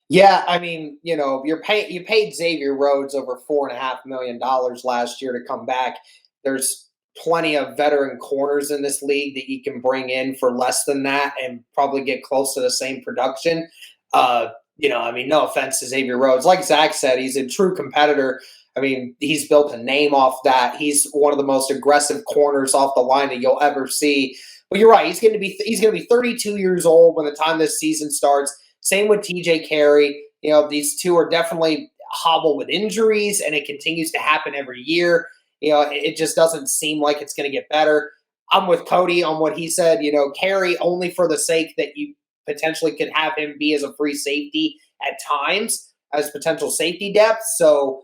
Yeah, I mean, you paid Xavier Rhodes over $4.5 million last year to come back. There's plenty of veteran corners in this league that you can bring in for less than that and probably get close to the same production. I mean, no offense to Xavier Rhodes. Like Zach said, he's a true competitor. I mean, he's built a name off that. He's one of the most aggressive corners off the line that you'll ever see. But you're right. He's going to be 32 years old when the time this season starts. Same with TJ Carey. These two are definitely hobbled with injuries, and it continues to happen every year. It just doesn't seem like it's going to get better. I'm with Cody on what he said. Carey only for the sake that you potentially could have him be as a free safety at times as potential safety depth. So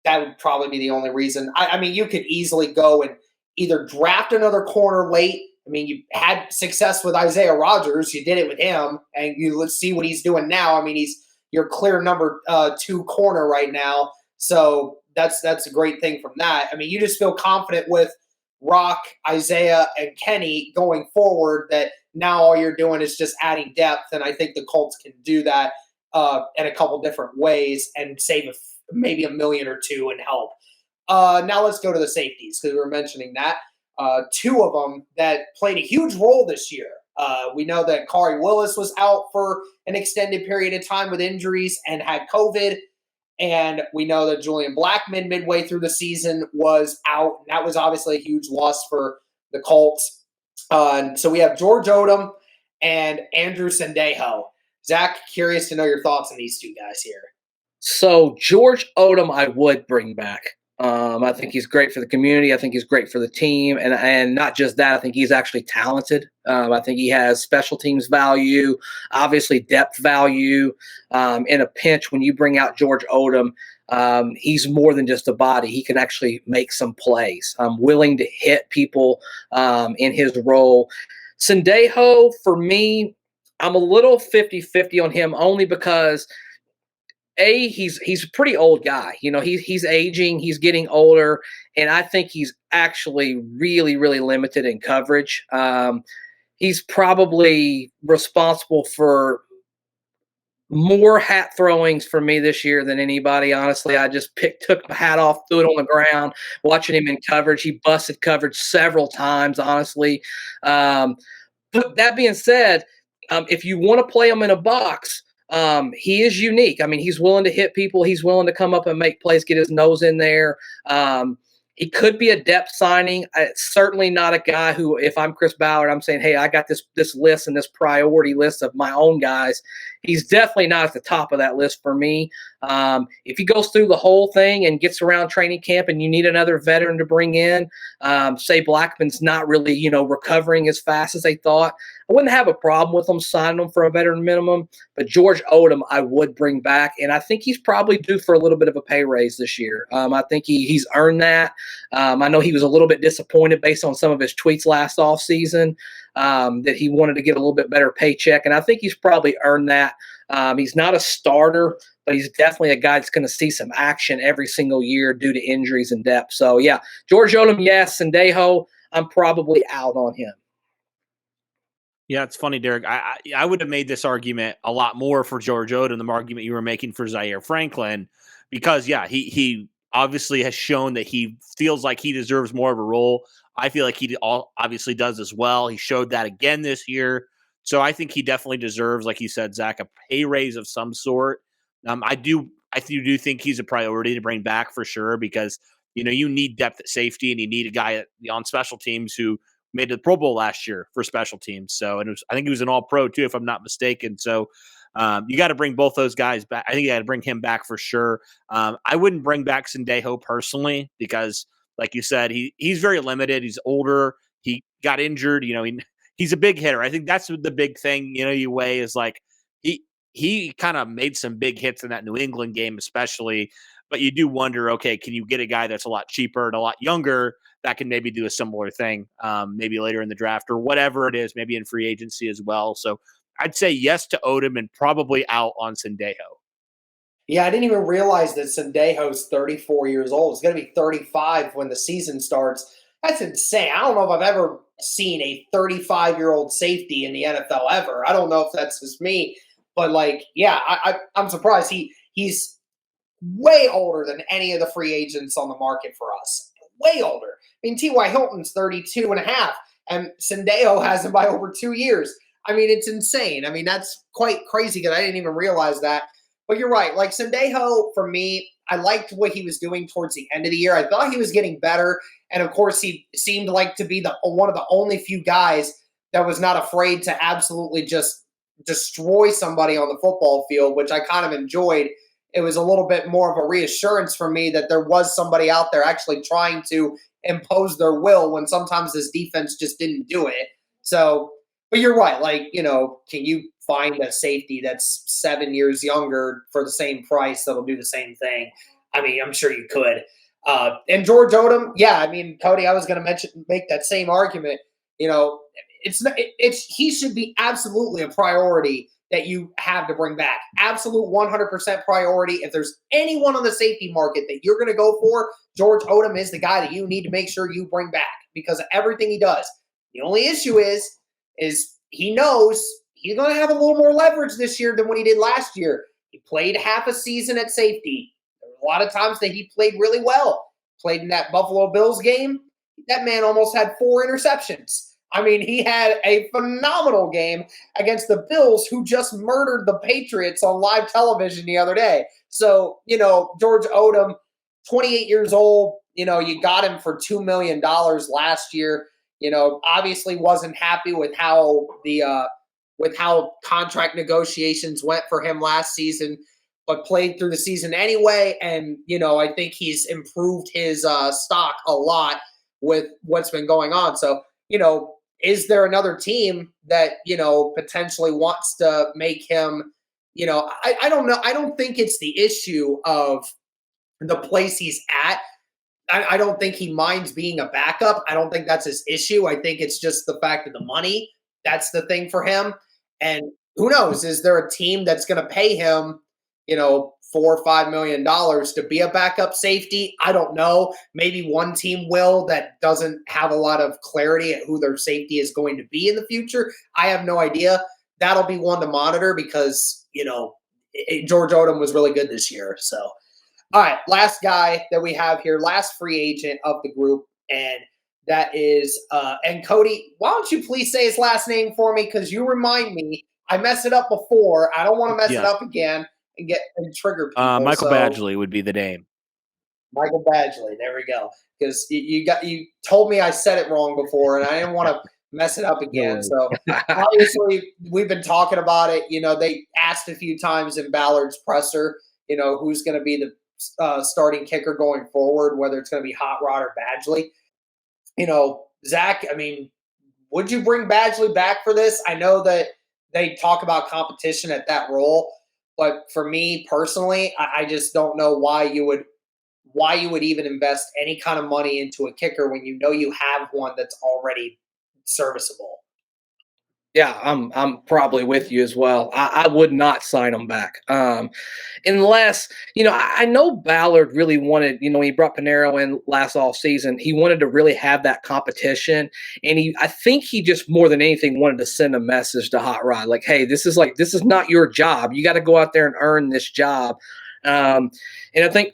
that would probably be the only reason. I mean, you could easily go and either draft another corner late. I mean, you had success with Isaiah Rodgers. You did it with him, and let's see what he's doing now. I mean, he's your clear number 2 corner right now. So that's a great thing from that. I mean, you just feel confident with Rock, Isaiah, and Kenny going forward that now all you're doing is just adding depth, and I think the Colts can do that in a couple different ways and save maybe $1 million or $2 million and help. Now let's go to the safeties because we were mentioning that. 2 of them that played a huge role this year. We know that Carey Willis was out for an extended period of time with injuries and had COVID. And we know that Julian Blackmon midway through the season was out. That was obviously a huge loss for the Colts. So we have George Odom and Andrew Sendejo. Zach, curious to know your thoughts on these 2 guys here. So George Odom I would bring back. I think he's great for the community. I think he's great for the team. And not just that, I think he's actually talented. I think he has special teams value, obviously depth value. In a pinch, when you bring out George Odom, he's more than just a body. He can actually make some plays. Willing to hit people in his role. Sendejo, for me, I'm a little 50-50 on him only because – he's a pretty old guy. He's aging, he's getting older, and I think he's actually really, really limited in coverage. He's probably responsible for more hat throwings for me this year than anybody. Honestly, I just took my hat off, threw it on the ground, watching him in coverage. He busted coverage several times, honestly. But that being said, if you want to play him in a box, he is unique. I mean, he's willing to hit people. He's willing to come up and make plays, get his nose in there. He could be a depth signing. Certainly not a guy who, if I'm Chris Ballard, I'm saying, hey, I got this list and this priority list of my own guys. He's definitely not at the top of that list for me. If he goes through the whole thing and gets around training camp and you need another veteran to bring in, say Blackman's not really, recovering as fast as they thought, I wouldn't have a problem with them signing them for a veteran minimum. But George Odom, I would bring back, and I think he's probably due for a little bit of a pay raise this year. I think he's earned that. I know he was a little bit disappointed based on some of his tweets last offseason that he wanted to get a little bit better paycheck, and I think he's probably earned that. He's not a starter, but he's definitely a guy that's going to see some action every single year due to injuries and depth. So, yeah, George Odom, yes. Sendejo, I'm probably out on him. Yeah, it's funny, Derek. I would have made this argument a lot more for George Odom, the argument you were making for Zaire Franklin, because he obviously has shown that he feels like he deserves more of a role. I feel like he obviously does as well. He showed that again this year. So I think he definitely deserves, like you said, Zach, a pay raise of some sort. I do think he's a priority to bring back for sure, because you need depth at safety, and you need a guy on special teams who made the Pro Bowl last year for special teams. So, and I think he was an All-Pro too, if I'm not mistaken. So, you got to bring both those guys back. I think you got to bring him back for sure. I wouldn't bring back Sendejo personally, because, like you said, he's very limited. He's older. He got injured. He's a big hitter. I think that's the big thing. You weigh is like he kind of made some big hits in that New England game, especially. But you do wonder, okay, can you get a guy that's a lot cheaper and a lot younger that can maybe do a similar thing, maybe later in the draft or whatever it is, maybe in free agency as well. So I'd say yes to Odom and probably out on Sendejo. Yeah, I didn't even realize that Sendejo's 34 years old. He's going to be 35 when the season starts. That's insane. I don't know if I've ever seen a 35-year-old safety in the NFL ever. I don't know if that's just me, but I'm surprised. He's way older than any of the free agents on the market for us. Way older. I mean, T.Y. Hilton's 32 and a half, and Sendejo has him by over 2 years. I mean, it's insane. I mean, that's quite crazy because I didn't even realize that. But you're right. Like, Sendejo, for me, I liked what he was doing towards the end of the year. I thought he was getting better. And, of course, he seemed like to be one of the only few guys that was not afraid to absolutely just destroy somebody on the football field, which I kind of enjoyed. It was a little bit more of a reassurance for me that there was somebody out there actually trying to impose their will when sometimes this defense just didn't do it. So, but you're right. Like, can you find a safety that's 7 years younger for the same price that'll do the same thing? I mean, I'm sure you could. And George Odom, yeah, I mean, Cody, I was going to make that same argument. He should be absolutely a priority that you have to bring back. Absolute 100% priority. If there's anyone on the safety market that you're going to go for, George Odom is the guy that you need to make sure you bring back because of everything he does. The only issue is he knows he's going to have a little more leverage this year than what he did last year. He played half a season at safety. There were a lot of times that he played really well. Played in that Buffalo Bills game. That man almost had 4 interceptions. I mean, he had a phenomenal game against the Bills, who just murdered the Patriots on live television the other day. So, George Odom, 28 years old, you got him for $2 million last year. Obviously wasn't happy with how contract negotiations went for him last season, but played through the season anyway. And, I think he's improved his stock a lot with what's been going on. So, is there another team that, potentially wants to make him, I don't know. I don't think it's the issue of the place he's at. I don't think he minds being a backup. I don't think that's his issue. I think it's just the fact of the money. That's the thing for him. And who knows? Is there a team that's going to pay him, $4 or $5 million to be a backup safety? I don't know. Maybe one team will that doesn't have a lot of clarity at who their safety is going to be in the future. I have no idea. That'll be one to monitor because, George Odom was really good this year. So, all right, last guy that we have here, last free agent of the group, and that is, and Cody, why don't you please say his last name for me? Because you remind me, I messed it up before. I don't want to mess it up again and trigger people. Michael Badgley would be the name. Michael Badgley, there we go. Because you told me I said it wrong before, and I didn't want to mess it up again. So obviously, we've been talking about it. They asked a few times in Ballard's presser, who's going to be the starting kicker going forward, whether it's going to be Hot Rod or Badgley. Zach, I mean, would you bring Badgley back for this? I know that they talk about competition at that role, but for me personally, I just don't know why you would even invest any kind of money into a kicker when you have one that's already serviceable. Yeah, I'm probably with you as well. I would not sign him back. Unless, I know Ballard really wanted, when he brought Pinero in last off season, he wanted to really have that competition. And I think he just more than anything wanted to send a message to Hot Rod, like, hey, this is not your job. You got to go out there and earn this job. And I think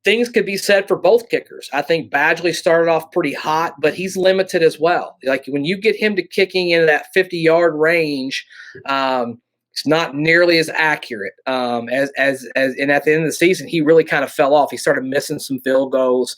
things could be said for both kickers. I think Badgley started off pretty hot, but he's limited as well. Like when you get him to kicking into that 50-yard range, it's not nearly as accurate and at the end of the season, he really kind of fell off. He started missing some field goals.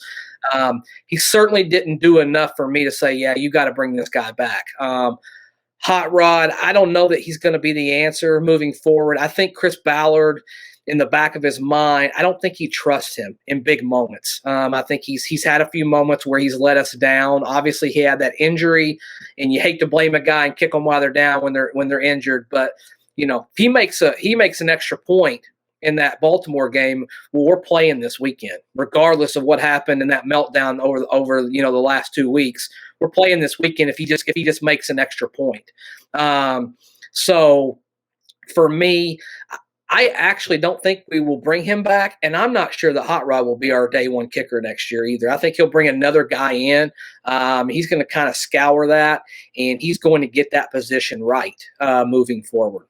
He certainly didn't do enough for me to say, yeah, you got to bring this guy back. Hot Rod, I don't know that he's going to be the answer moving forward. I think Chris Ballard, in the back of his mind, I don't think he trusts him in big moments. I think he's had a few moments where he's let us down. Obviously, he had that injury, and you hate to blame a guy and kick them while they're down when they're injured. But if he makes an extra point in that Baltimore game, well, we're playing this weekend, regardless of what happened in that meltdown over the last 2 weeks. We're playing this weekend if he just makes an extra point. So for me, I actually don't think we will bring him back, and I'm not sure that Hot Rod will be our day one kicker next year either. I think he'll bring another guy in. He's going to kind of scour that, and he's going to get that position right moving forward.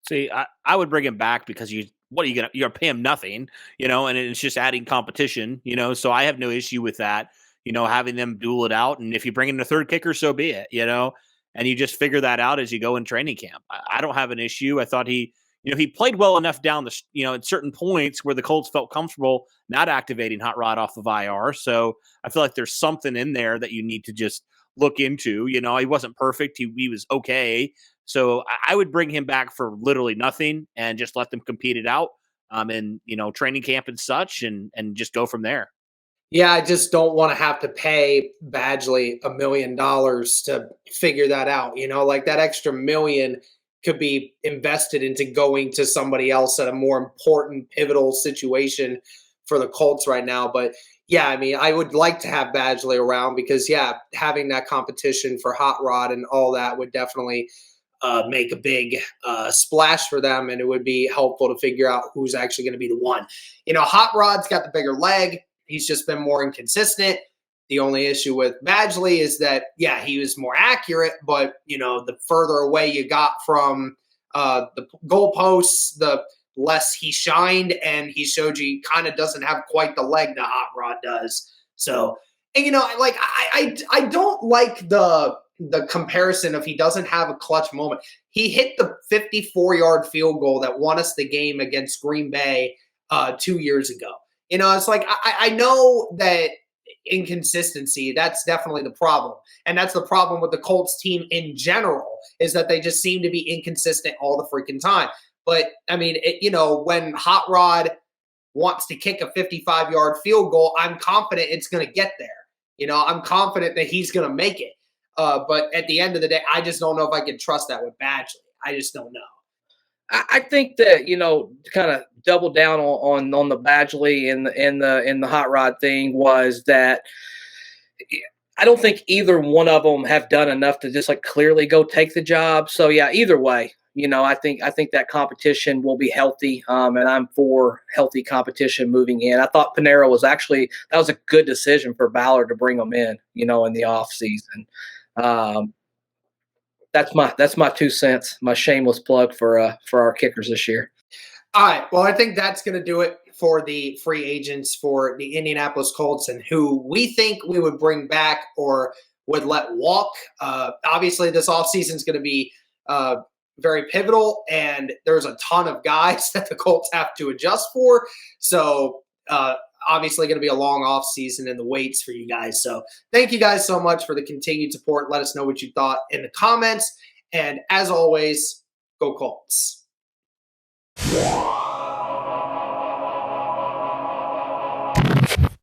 See, I would bring him back because you're going to pay him nothing, and it's just adding competition, so I have no issue with that, having them duel it out. And if you bring in a third kicker, so be it, and you just figure that out as you go in training camp. I don't have an issue. I thought he played well enough down at certain points where the Colts felt comfortable not activating Hot Rod off of IR. So I feel like there's something in there that you need to just look into. He wasn't perfect. He was okay. So I would bring him back for literally nothing and just let them compete it out in training camp and such, and just go from there. Yeah, I just don't want to have to pay Badgley $1 million to figure that out. Like that extra $1 million could be invested into going to somebody else at a more important, pivotal situation for the Colts right now. But yeah, I mean, I would like to have Badgley around because, yeah, having that competition for Hot Rod and all that would definitely make a big splash for them, and it would be helpful to figure out who's actually going to be the one. Hot Rod's got the bigger leg. He's just been more inconsistent. The only issue with Badgley is that, yeah, he was more accurate, but, the further away you got from the goalposts, the less he shined, and he showed you kind of doesn't have quite the leg that Hot Rod does. So, and, like, I don't like the comparison of he doesn't have a clutch moment. He hit the 54-yard field goal that won us the game against Green Bay 2 years ago. It's like I know that inconsistency, that's definitely the problem. And that's the problem with the Colts team in general, is that they just seem to be inconsistent all the freaking time. But, I mean, when Hot Rod wants to kick a 55-yard field goal, I'm confident it's going to get there. I'm confident that he's going to make it. But at the end of the day, I just don't know if I can trust that with Badgley. I just don't know. I think that, kind of double down on the Badgley and the Hot Rod thing was that I don't think either one of them have done enough to just like clearly go take the job. So yeah, either way, I think that competition will be healthy, and I'm for healthy competition moving in. I thought Pinero that was a good decision for Ballard to bring him in, in the off season. That's my 2 cents, my shameless plug for our kickers this year. All right. Well, I think that's going to do it for the free agents for the Indianapolis Colts and who we think we would bring back or would let walk. Obviously, this offseason is going to be very pivotal, and there's a ton of guys that the Colts have to adjust for. So, obviously going to be a long off season in the waits for you guys. So thank you guys so much for the continued support. Let us know what you thought in the comments. And as always, go Colts.